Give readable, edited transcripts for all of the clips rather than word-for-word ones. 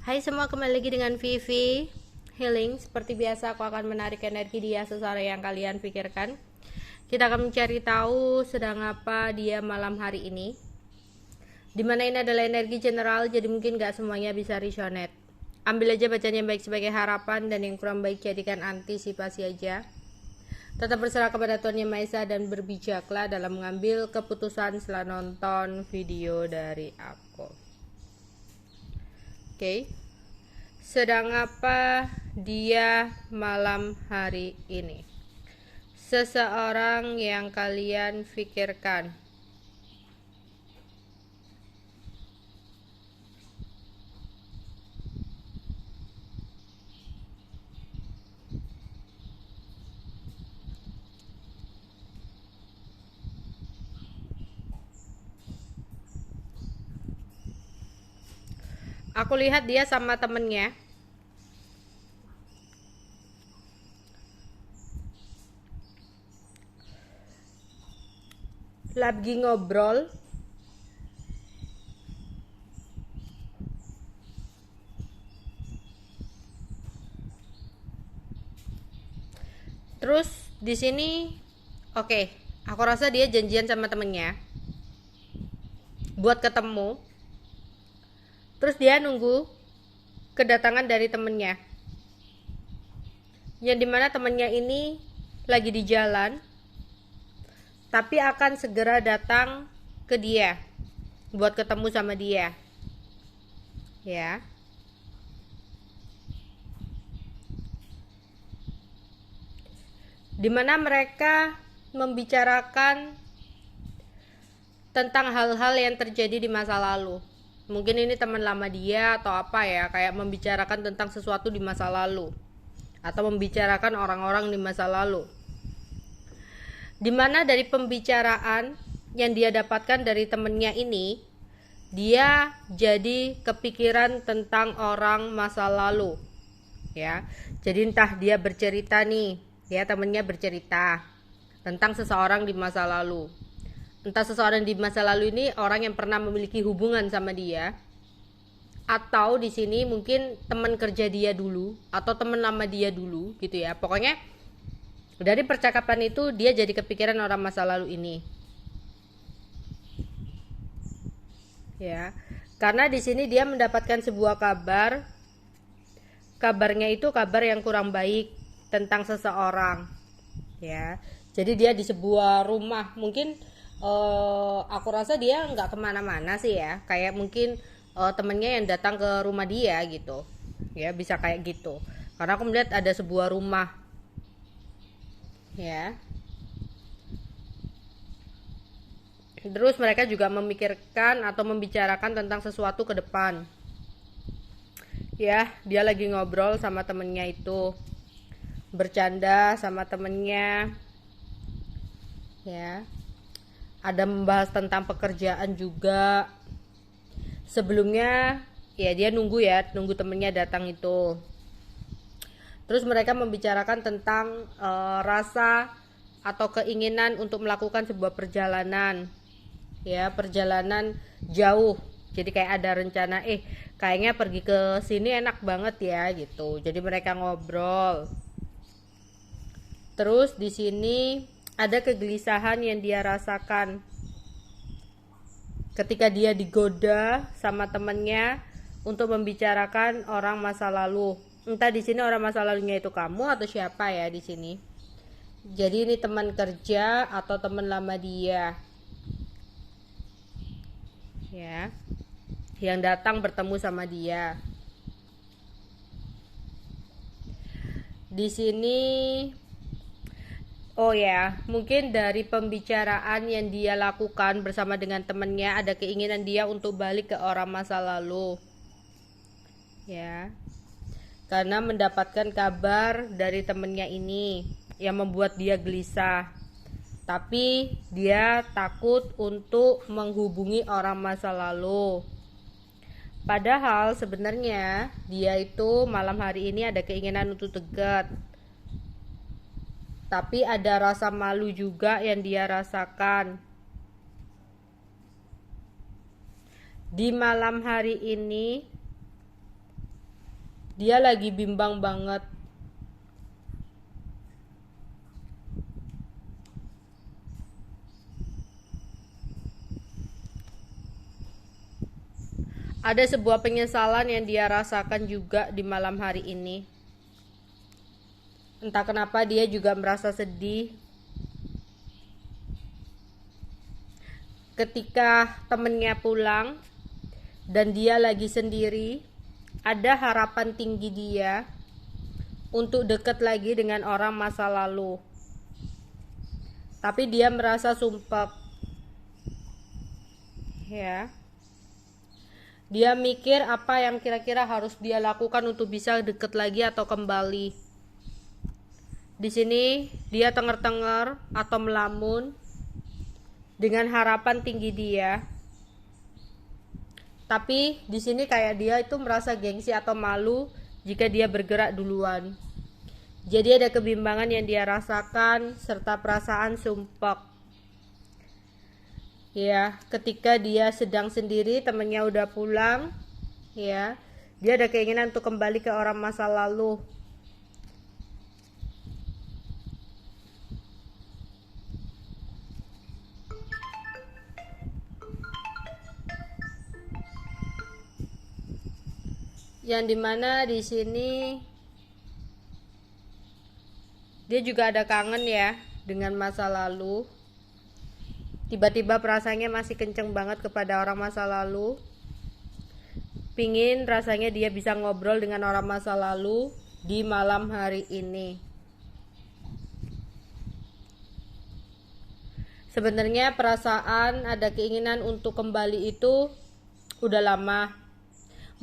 Hai semua, kembali lagi dengan Vivi Healing. Seperti biasa aku akan menarik energi dia seseorang yang kalian pikirkan. Kita akan mencari tahu sedang apa dia malam hari ini. Dimana ini adalah energi general, jadi mungkin gak semuanya bisa resonate. Ambil aja bacaan yang baik sebagai harapan, dan yang kurang baik jadikan antisipasi aja. Tetap berserah kepada Tuhan Yang Maha Esa dan berbijaklah dalam mengambil keputusan setelah nonton video dari aku. Oke. Sedang apa dia malam hari ini? Seseorang yang kalian pikirkan. Aku lihat dia sama temennya. Lagi ngobrol. Terus di sini, oke, aku rasa dia janjian sama temennya buat ketemu. Terus dia nunggu kedatangan dari temennya, yang dimana temennya ini lagi di jalan, tapi akan segera datang ke dia buat ketemu sama dia. Ya. Dimana mereka membicarakan tentang hal-hal yang terjadi di masa lalu. Mungkin ini teman lama dia atau apa ya, kayak membicarakan tentang sesuatu di masa lalu, atau membicarakan orang-orang di masa lalu. Dimana dari pembicaraan yang dia dapatkan dari temennya ini, dia jadi kepikiran tentang orang masa lalu. Ya, jadi entah dia bercerita nih, ya temennya bercerita tentang seseorang di masa lalu. Entah seseorang di masa lalu ini orang yang pernah memiliki hubungan sama dia, atau di sini mungkin teman kerja dia dulu atau teman lama dia dulu gitu ya. Pokoknya dari percakapan itu dia jadi kepikiran orang masa lalu ini. Ya. Karena di sini dia mendapatkan sebuah kabar. Kabarnya itu kabar yang kurang baik tentang seseorang. Ya. Jadi dia di sebuah rumah, mungkin aku rasa dia nggak kemana-mana sih ya, kayak mungkin temennya yang datang ke rumah dia gitu ya, bisa kayak gitu, karena aku melihat ada sebuah rumah ya. Terus mereka juga memikirkan atau membicarakan tentang sesuatu ke depan ya. Dia lagi ngobrol sama temennya itu, bercanda sama temennya ya. Ada membahas tentang pekerjaan juga. Sebelumnya ya dia nunggu temennya datang itu. Terus mereka membicarakan tentang rasa atau keinginan untuk melakukan sebuah perjalanan. Ya, perjalanan jauh. Jadi kayak ada rencana, kayaknya pergi ke sini enak banget ya gitu. Jadi mereka ngobrol. Terus di sini ada kegelisahan yang dia rasakan ketika dia digoda sama temennya untuk membicarakan orang masa lalu. Entah di sini orang masa lalunya itu kamu atau siapa ya di sini. Jadi ini teman kerja atau teman lama dia. Ya. Yang datang bertemu sama dia. Di sini oh ya, mungkin dari pembicaraan yang dia lakukan bersama dengan temannya, ada keinginan dia untuk balik ke orang masa lalu. Ya. Karena mendapatkan kabar dari temannya ini yang membuat dia gelisah. Tapi dia takut untuk menghubungi orang masa lalu. Padahal sebenarnya dia itu malam hari ini ada keinginan untuk dekat. Tapi ada rasa malu juga yang dia rasakan. Di malam hari ini Dia lagi bimbang banget. Ada sebuah penyesalan yang dia rasakan juga di malam hari ini. Entah kenapa dia juga merasa sedih ketika temennya pulang dan dia lagi sendiri. Ada harapan tinggi dia untuk dekat lagi dengan orang masa lalu, tapi dia merasa sumpek ya. Dia mikir apa yang kira-kira harus dia lakukan untuk bisa deket lagi atau kembali. Di sini dia tenger-tenger atau melamun dengan harapan tinggi dia. Tapi di sini kayak dia itu merasa gengsi atau malu jika dia bergerak duluan. Jadi ada kebimbangan yang dia rasakan serta perasaan sumpek. Ya, ketika dia sedang sendiri, temannya udah pulang, ya. Dia ada keinginan untuk kembali ke orang masa lalu. Yang dimana di sini dia juga ada kangen ya dengan masa lalu. Tiba-tiba perasaannya masih kenceng banget kepada orang masa lalu. Pingin rasanya dia bisa ngobrol dengan orang masa lalu di malam hari ini. Sebenarnya perasaan ada keinginan untuk kembali itu udah lama.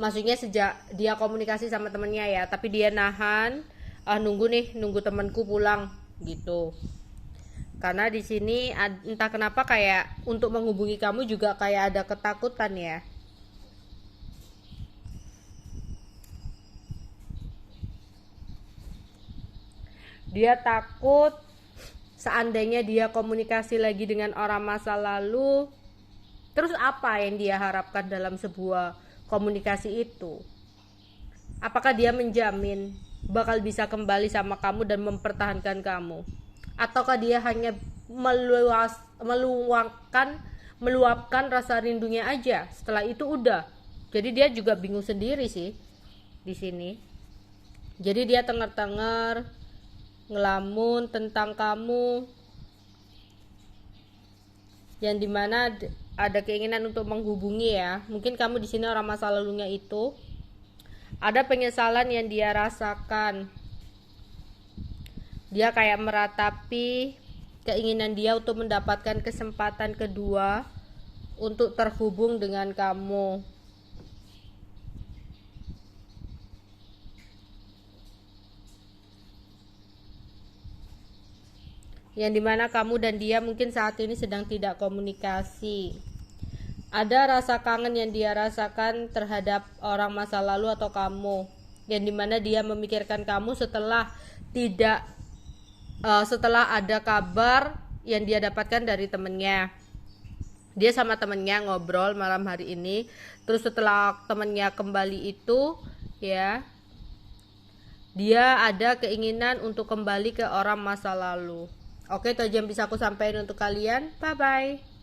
Maksudnya sejak dia komunikasi sama temennya ya, tapi dia nahan, nunggu temanku pulang gitu. Karena di sini entah kenapa kayak untuk menghubungi kamu juga kayak ada ketakutan ya. Dia takut seandainya dia komunikasi lagi dengan orang masa lalu, terus apa yang dia harapkan dalam sebuah komunikasi itu? Apakah dia menjamin bakal bisa kembali sama kamu dan mempertahankan kamu? Ataukah dia hanya meluapkan rasa rindunya aja, setelah itu udah? Jadi dia juga bingung sendiri sih di sini. Jadi dia tenger-tenger ngelamun tentang kamu, yang dimana ada keinginan untuk menghubungi ya. Mungkin kamu di sini orang masa lalunya itu ada penyesalan yang dia rasakan. Dia kayak meratapi keinginan dia untuk mendapatkan kesempatan kedua untuk terhubung dengan kamu. Yang dimana kamu dan dia mungkin saat ini sedang tidak komunikasi. Ada rasa kangen yang dia rasakan terhadap orang masa lalu atau kamu, yang dimana dia memikirkan kamu setelah ada kabar yang dia dapatkan dari temennya. Dia sama temennya ngobrol malam hari ini, terus setelah temennya kembali itu ya, dia ada keinginan untuk kembali ke orang masa lalu. Oke, itu aja yang bisa aku sampaikan untuk kalian. Bye bye.